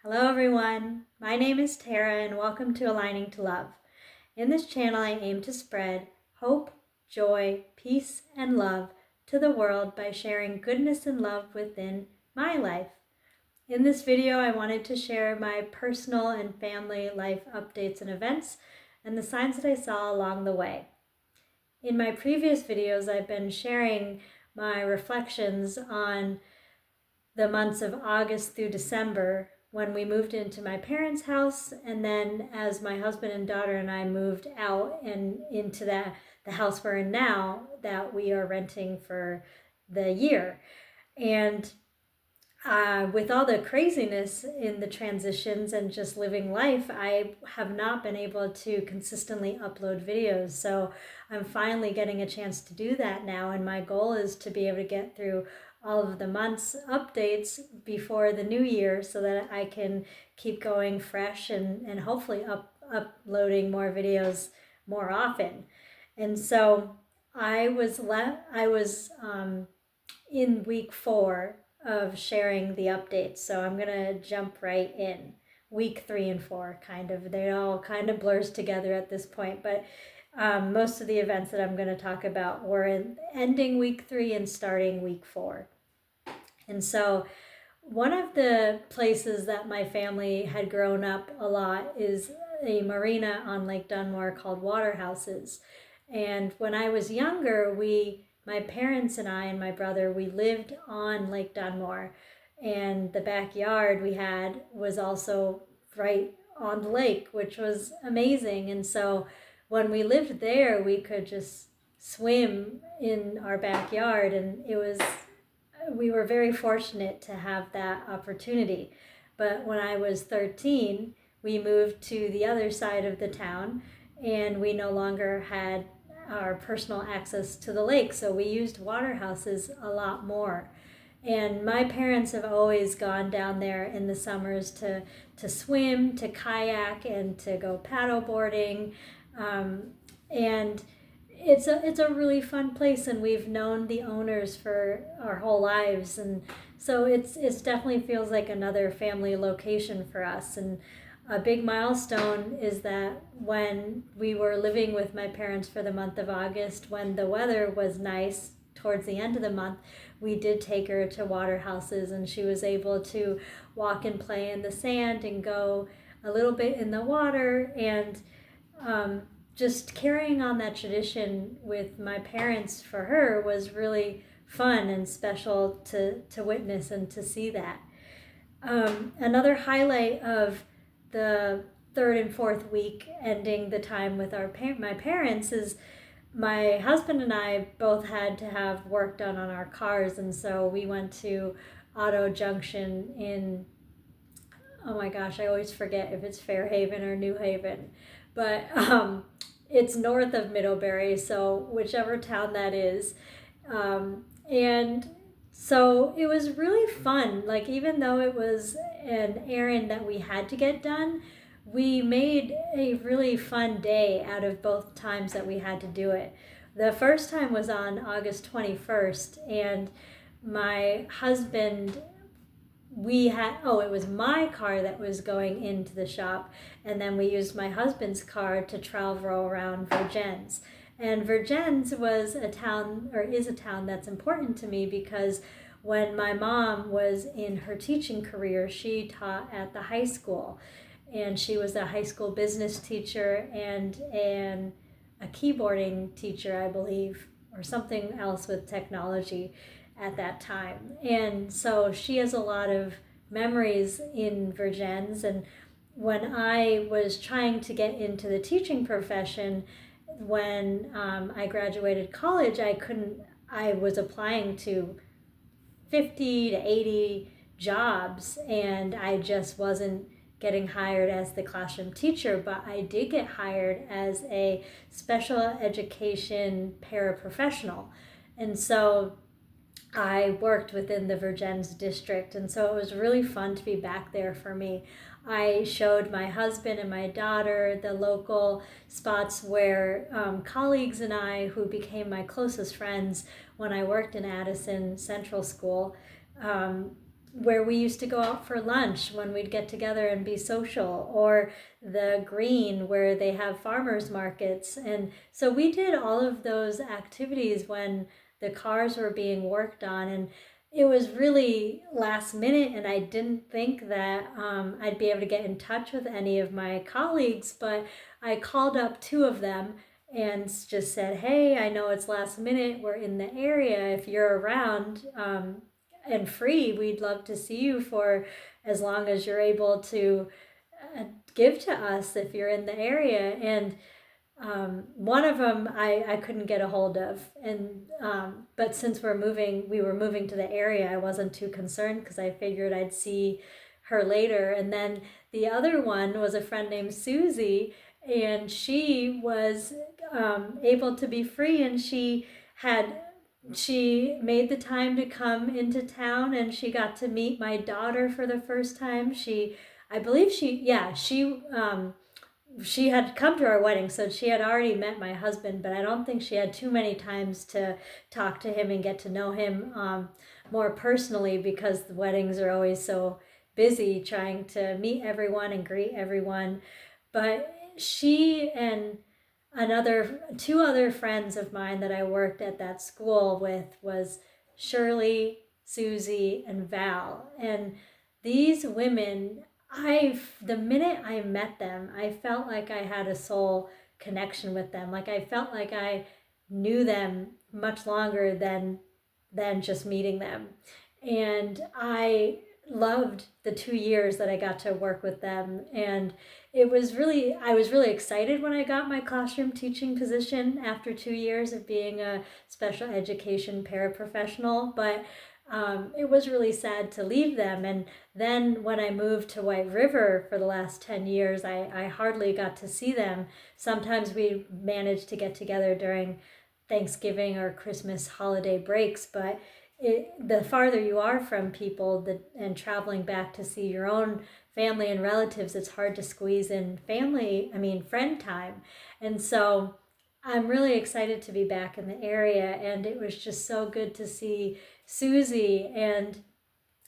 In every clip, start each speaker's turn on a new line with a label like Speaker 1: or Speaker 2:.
Speaker 1: Hello everyone, my name is Tara and welcome to Aligning to Love. In this channel I aim to spread hope, joy, peace, and love to the world by sharing goodness and love within my life. In this video I wanted to share my personal and family life updates and events and the signs that I saw along the way. In my previous videos I've been sharing my reflections on the months of August through December when we moved into my parents' house, and then as my husband and daughter and I moved out and into the house we're in now that we are renting for the year. And with all the craziness in the transitions and just living life, I have not been able to consistently upload videos. So I'm finally getting a chance to do that now. And my goal is to be able to get through all of the month's updates before the new year so that I can keep going fresh and hopefully uploading more videos more often. And so I was in week 4 of sharing the updates. So I'm going to jump right in. Week 3 and 4, kind of. They all kind of blurs together at this point. But most of the events that I'm going to talk about were ending week 3 and starting week 4. And so one of the places that my family had grown up a lot is a marina on Lake Dunmore called Waterhouses. And when I was younger, my parents and I and my brother, we lived on Lake Dunmore, and the backyard we had was also right on the lake, which was amazing. And so when we lived there, we could just swim in our backyard, and we were very fortunate to have that opportunity. But when I was 13, we moved to the other side of the town, and we no longer had our personal access to the lake, so we used Waterhouses a lot more. And my parents have always gone down there in the summers to swim, to kayak, and to go paddle boarding. And it's a really fun place, and we've known the owners for our whole lives, and so it's definitely feels like another family location for us. And a big milestone is that when we were living with my parents for the month of August, when the weather was nice towards the end of the month, we did take her to Waterhouses, and she was able to walk and play in the sand and go a little bit in the water. And just carrying on that tradition with my parents for her was really fun and special to witness and to see that. Another highlight of the 3rd and 4th week ending the time with my parents is my husband and I both had to have work done on our cars, and so we went to Auto Junction in, oh my gosh, I always forget if it's Fairhaven or New Haven, but it's north of Middlebury, so whichever town that is. And so it was really fun. Like, even though it was an errand that we had to get done, we made a really fun day out of both times that we had to do it. The first time was on August 21st, and my husband, it was my car that was going into the shop, and then we used my husband's car to travel around Vergennes. And Vergennes was a town, or is a town, that's important to me because when my mom was in her teaching career, she taught at the high school, and she was a high school business teacher and a keyboarding teacher, I believe, or something else with technology at that time. And so she has a lot of memories in Vergennes. And when I was trying to get into the teaching profession, when I graduated college, I was applying to 50 to 80 jobs, and I just wasn't getting hired as the classroom teacher, but I did get hired as a special education paraprofessional. And so I worked within the Vergennes district, and so it was really fun to be back there for me. I showed my husband and my daughter the local spots where colleagues and I, who became my closest friends when I worked in Addison Central School, where we used to go out for lunch when we'd get together and be social, or the green where they have farmers markets. And so we did all of those activities when the cars were being worked on. And it was really last minute, and I didn't think that I'd be able to get in touch with any of my colleagues, but I called up two of them and just said, hey, I know it's last minute, we're in the area, if you're around and free, we'd love to see you for as long as you're able to give to us if you're in the area. And one of them I couldn't get a hold of, and but since we were moving to the area, I wasn't too concerned because I figured I'd see her later. And then the other one was a friend named Susie, and she was able to be free, and she made the time to come into town, and she got to meet my daughter for the first time. I believe she had come to our wedding, so she had already met my husband, but I don't think she had too many times to talk to him and get to know him more personally, because the weddings are always so busy trying to meet everyone and greet everyone. But she and two other friends of mine that I worked at that school with was Shirley, Susie, and Val. And these women, the minute I met them, I felt like I had a soul connection with them. Like I felt like I knew them much longer than just meeting them. And I loved the 2 years that I got to work with them. And I was really excited when I got my classroom teaching position after 2 years of being a special education paraprofessional. But it was really sad to leave them. And then when I moved to White River for the last 10 years, I hardly got to see them. Sometimes we managed to get together during Thanksgiving or Christmas holiday breaks, but the farther you are from people and traveling back to see your own family and relatives, it's hard to squeeze in friend time. And so I'm really excited to be back in the area, and it was just so good to see Susie, and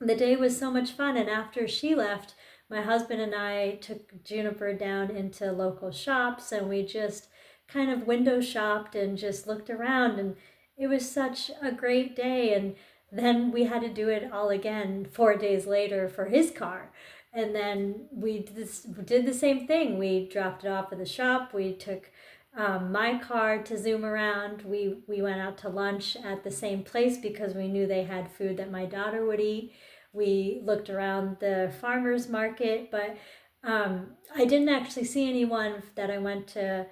Speaker 1: the day was so much fun. And after she left, my husband and I took Juniper down into local shops, and we just kind of window shopped and just looked around, and it was such a great day. And then we had to do it all again 4 days later for his car. And then we did the same thing. We dropped it off at the shop. We took my car to zoom around. We went out to lunch at the same place because we knew they had food that my daughter would eat. We looked around the farmers market, but I didn't actually see anyone that I went to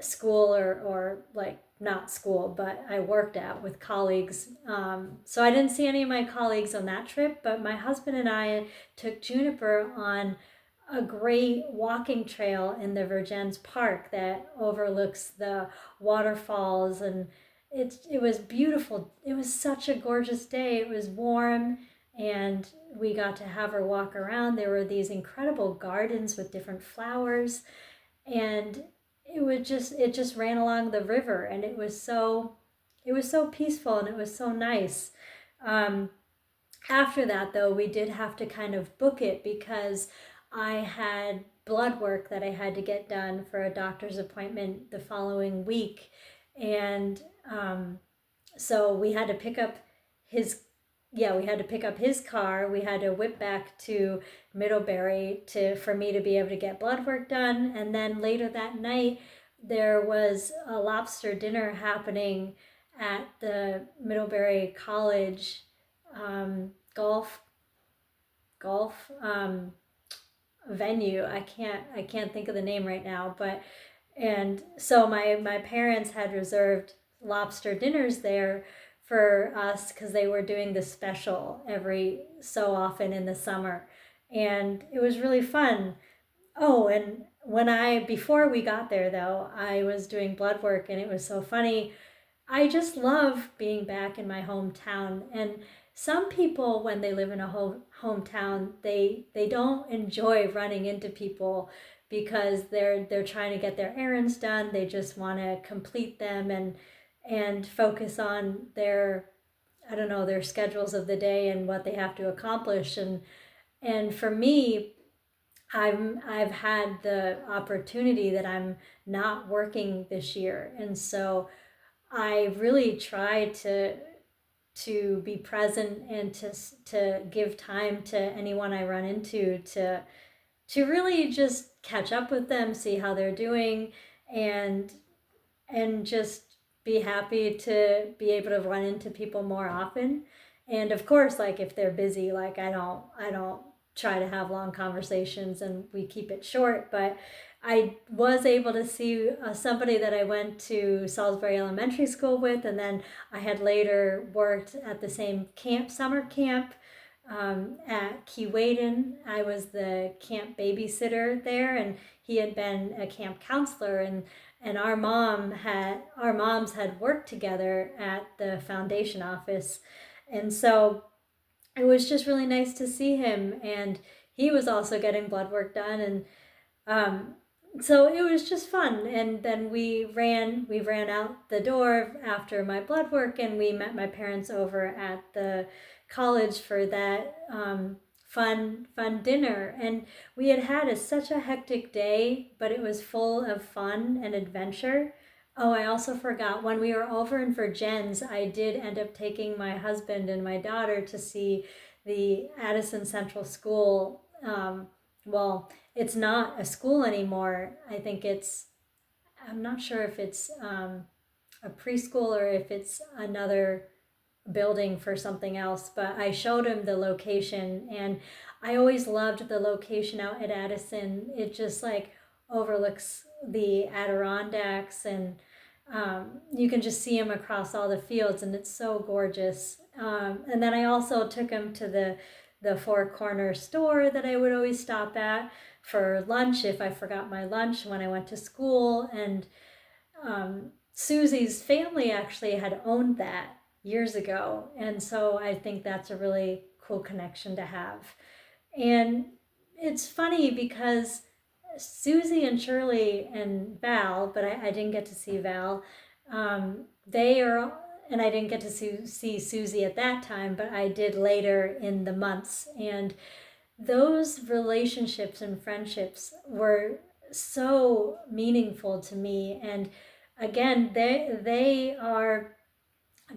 Speaker 1: school or like not school, but I worked at with colleagues. So I didn't see any of my colleagues on that trip, but my husband and I took Juniper on a great walking trail in the Vergennes Park that overlooks the waterfalls, and it was beautiful. It was such a gorgeous day. It was warm, and we got to have her walk around. There were these incredible gardens with different flowers, and it just ran along the river, and it was so peaceful, and it was so nice. After that, though, we did have to kind of book it because I had blood work that I had to get done for a doctor's appointment the following week. And so we had to pick up his car. We had to whip back to Middlebury for me to be able to get blood work done. And then later that night, there was a lobster dinner happening at the Middlebury College golf venue. I can't think of the name right now, and so my parents had reserved lobster dinners there for us because they were doing the special every so often in the summer, and it was really fun. Oh, and before we got there though, I was doing blood work, and it was so funny. I just love being back in my hometown. And some people, when they live in a hometown, they don't enjoy running into people because they're trying to get their errands done. They just want to complete them and focus on their I don't know, their schedules of the day and what they have to accomplish. And for me, I've had the opportunity that I'm not working this year. And so I really try to be present and to give time to anyone I run into to really just catch up with them, see how they're doing, and just be happy to be able to run into people more often. And of course, like if they're busy, like I don't try to have long conversations, and we keep it short. But I was able to see somebody that I went to Salisbury Elementary School with, and then I had later worked at the same summer camp at Keewaydin. I was the camp babysitter there, and he had been a camp counselor, and our moms had worked together at the foundation office, and so it was just really nice to see him. And he was also getting blood work done, and um, so it was just fun. And then we ran out the door after my blood work, and we met my parents over at the college for that fun dinner. And we had such a hectic day, but it was full of fun and adventure. Oh, I also forgot, when we were over in Virgins, I did end up taking my husband and my daughter to see the Addison Central School. Well, it's not a school anymore. I think I'm not sure if it's a preschool or if it's another building for something else, but I showed him the location, and I always loved the location out at Addison. It just like overlooks the Adirondacks, and you can just see him across all the fields, and it's so gorgeous. And then I also took him to the Four Corner store that I would always stop at for lunch if I forgot my lunch when I went to school. And Susie's family actually had owned that years ago. And so I think that's a really cool connection to have. And it's funny because Susie and Shirley and Val, but I didn't get to see Val, they are, and I didn't get to see Susie at that time, but I did later in the months. And those relationships and friendships were so meaningful to me. And again, they are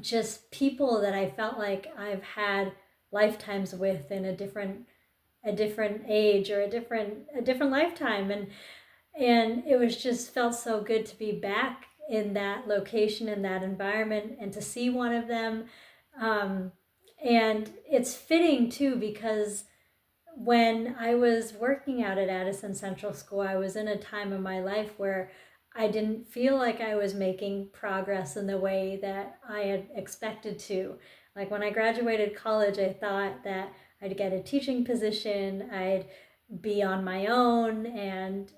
Speaker 1: just people that I felt like I've had lifetimes with in a different age or a different lifetime. And it was just felt so good to be back in that location, in that environment, and to see one of them. And it's fitting too, because when I was working out at Addison Central School, I was in a time of my life where I didn't feel like I was making progress in the way that I had expected to. Like when I graduated college, I thought that I'd get a teaching position, I'd be on my own, and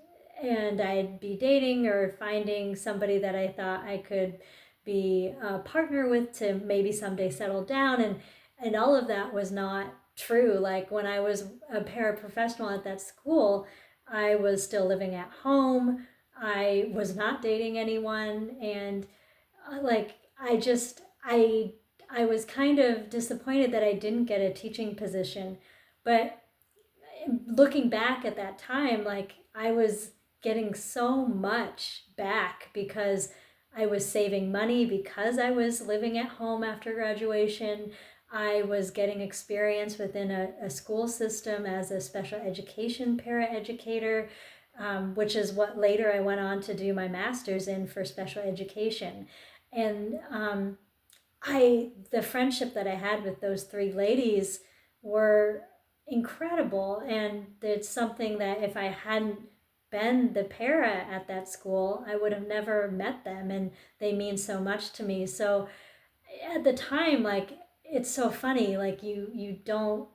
Speaker 1: I'd be dating or finding somebody that I thought I could be a partner with to maybe someday settle down, and all of that was not true. Like when I was a paraprofessional at that school, I was still living at home. I was not dating anyone, and like I was kind of disappointed that I didn't get a teaching position. But looking back at that time, like I was getting so much back because I was saving money, because I was living at home after graduation. I was getting experience within a school system as a special education paraeducator, which is what later I went on to do my master's in for special education. And the friendship that I had with those three ladies were incredible. And it's something that if I hadn't been the para at that school, I would have never met them. And they mean so much to me. So at the time, like, it's so funny, like you don't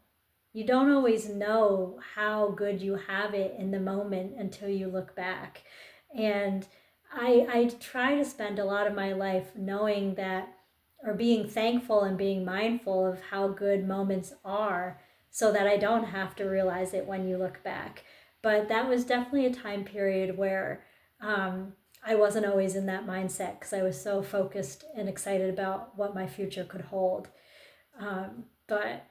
Speaker 1: always know how good you have it in the moment until you look back. And I try to spend a lot of my life knowing that, or being thankful and being mindful of how good moments are, so that I don't have to realize it when you look back. But that was definitely a time period where I wasn't always in that mindset because I was so focused and excited about what my future could hold. But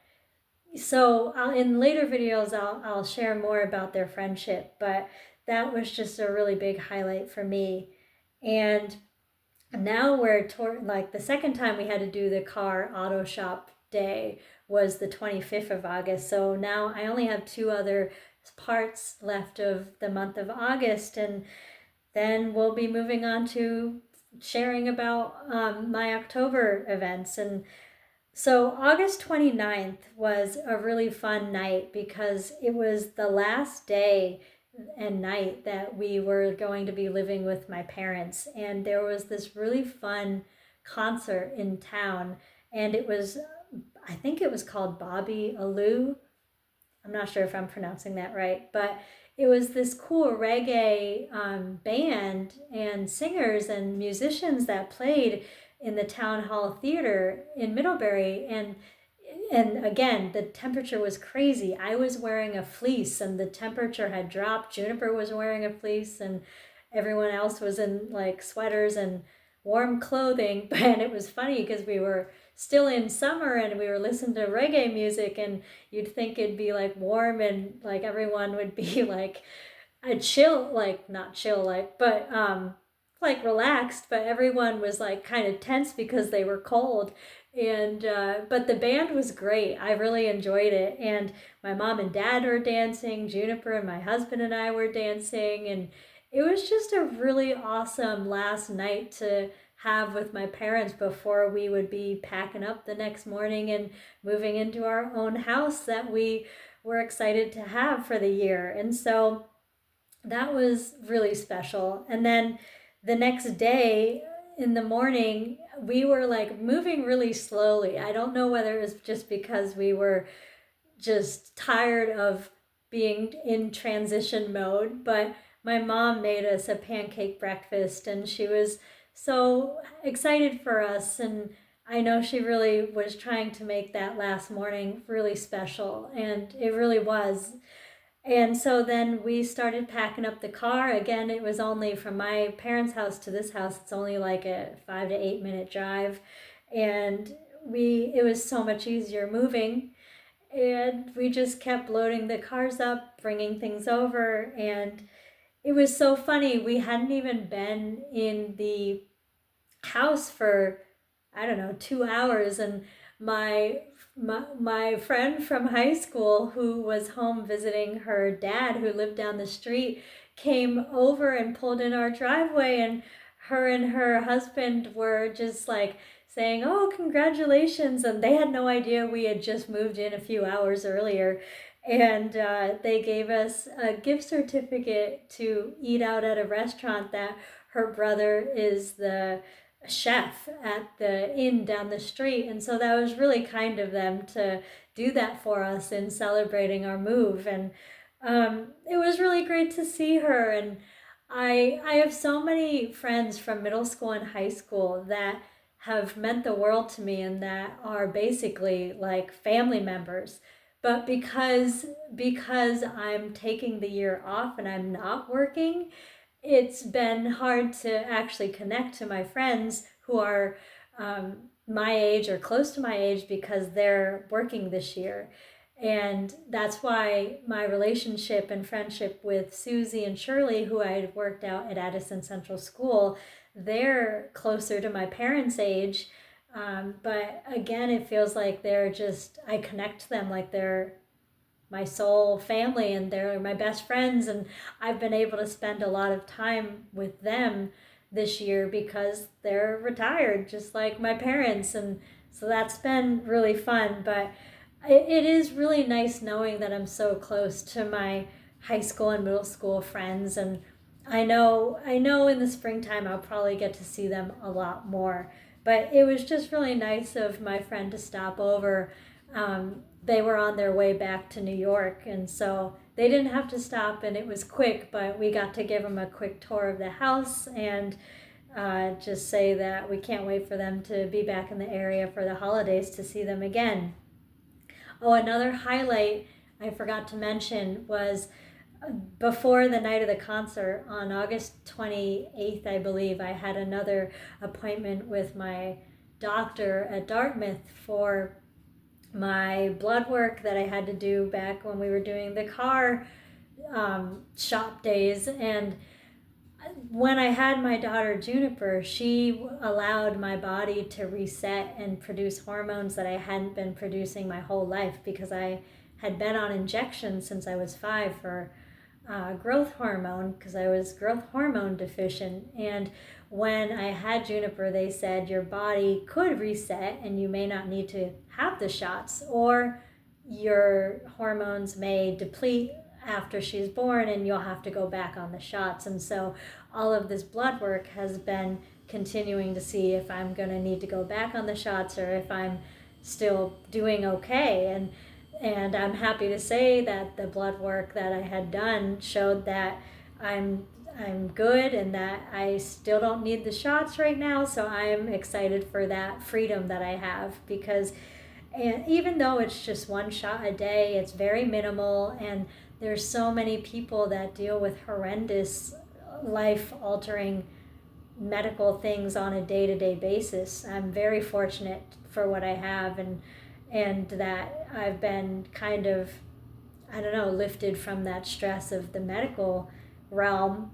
Speaker 1: so in later videos, I'll share more about their friendship, but that was just a really big highlight for me. And now we're like the second time we had to do the car auto shop day was the 25th of August. So now I only have 2 other parts left of the month of August, and then we'll be moving on to sharing about my October events. And so August 29th was a really fun night because it was the last day and night that we were going to be living with my parents. And there was this really fun concert in town. And it was, I think it was called Bobby Alou. I'm not sure if I'm pronouncing that right, but it was this cool reggae band and singers and musicians that played in the Town Hall Theater in Middlebury. And again, the temperature was crazy. I was wearing a fleece and the temperature had dropped. Juniper was wearing a fleece and everyone else was in like sweaters and warm clothing. And it was funny because we were still in summer and we were listening to reggae music, and you'd think it'd be like warm and like everyone would be like a chill, like not chill, like relaxed, but everyone was like kind of tense because they were cold. And but the band was great. I really enjoyed it, and my mom and dad were dancing. Juniper and my husband and I were dancing, and it was just a really awesome last night to have with my parents before we would be packing up the next morning and moving into our own house that we were excited to have for the year. And so that was really special. And then the next day in the morning, we were like moving really slowly. I don't know whether it was just because we were just tired of being in transition mode, but my mom made us a pancake breakfast and she was so excited for us. And I know she really was trying to make that last morning really special, and it really was. And so then we started packing up the car. Again, it was only from my parents' house to this house, it's only like a 5 to 8 minute drive. And it was so much easier moving. And we just kept loading the cars up, bringing things over. And it was so funny. We hadn't even been in the house for, I don't know, 2 hours. And my friend from high school who was home visiting her dad who lived down the street came over and pulled in our driveway, and her husband were just like saying, "Oh, congratulations." And they had no idea we had just moved in a few hours earlier. And they gave us a gift certificate to eat out at a restaurant that her brother is the chef at the inn down the street. And so that was really kind of them to do that for us in celebrating our move. And it was really great to see her. And I have so many friends from middle school and high school that have meant the world to me and that are basically like family members. But because I'm taking the year off and I'm not working, it's been hard to actually connect to my friends who are my age or close to my age because they're working this year. And that's why my relationship and friendship with Susie and Shirley, who I had worked out at Addison Central School, they're closer to my parents' age. But again, it feels like I connect to them like they're my soul family and they're my best friends, and I've been able to spend a lot of time with them this year because they're retired just like my parents. And so that's been really fun. But it is really nice knowing that I'm so close to my high school and middle school friends. And I know in the springtime I'll probably get to see them a lot more. But it was just really nice of my friend to stop over. They were on their way back to New York, and so they didn't have to stop, and it was quick, but we got to give them a quick tour of the house and just say that we can't wait for them to be back in the area for the holidays to see them again. Oh, another highlight I forgot to mention was before the night of the concert on August 28th, I believe, I had another appointment with my doctor at Dartmouth for my blood work that I had to do back when we were doing the car shop days. And when I had my daughter Juniper, she allowed my body to reset and produce hormones that I hadn't been producing my whole life, because I had been on injections since I was 5 for growth hormone, because I was growth hormone deficient. And when I had Juniper, they said your body could reset and you may not need to have the shots, or your hormones may deplete after she's born and you'll have to go back on the shots. And so all of this blood work has been continuing to see if I'm going to need to go back on the shots or if I'm still doing okay. And I'm happy to say that the blood work that I had done showed that I'm good and that I still don't need the shots right now. So I'm excited for that freedom that I have, because and even though it's just one shot a day, it's very minimal, and there's so many people that deal with horrendous life-altering medical things on a day-to-day basis. I'm very fortunate for what I have, and that I've been kind of, I don't know, lifted from that stress of the medical realm.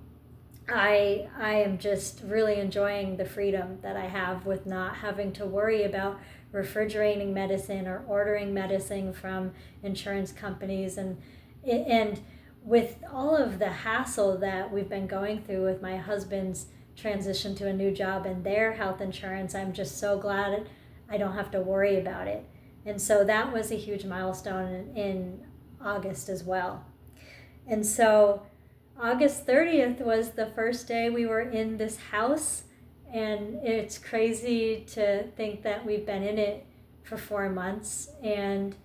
Speaker 1: I am just really enjoying the freedom that I have with not having to worry about refrigerating medicine or ordering medicine from insurance companies, and with all of the hassle that we've been going through with my husband's transition to a new job and their health insurance. I'm just so glad I don't have to worry about it. And so that was a huge milestone in August as well. And so August 30th was the first day we were in this house, and it's crazy to think that we've been in it for 4 months and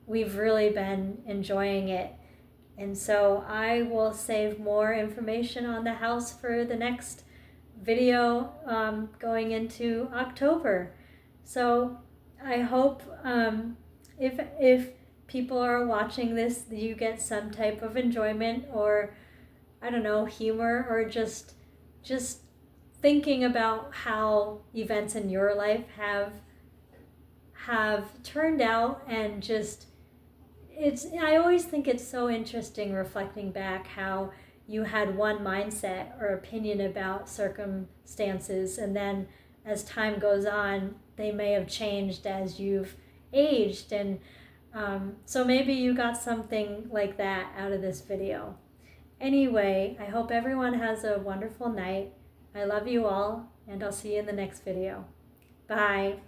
Speaker 1: we've really been enjoying it. And so I will save more information on the house for the next video going into October. So I hope if people are watching this, you get some type of enjoyment, or I don't know, humor, or just thinking about how events in your life have turned out. And just I always think it's so interesting reflecting back how you had one mindset or opinion about circumstances, and then as time goes on they may have changed as you've aged. And so maybe you got something like that out of this video. Anyway, I hope everyone has a wonderful night. I love you all, and I'll see you in the next video. Bye.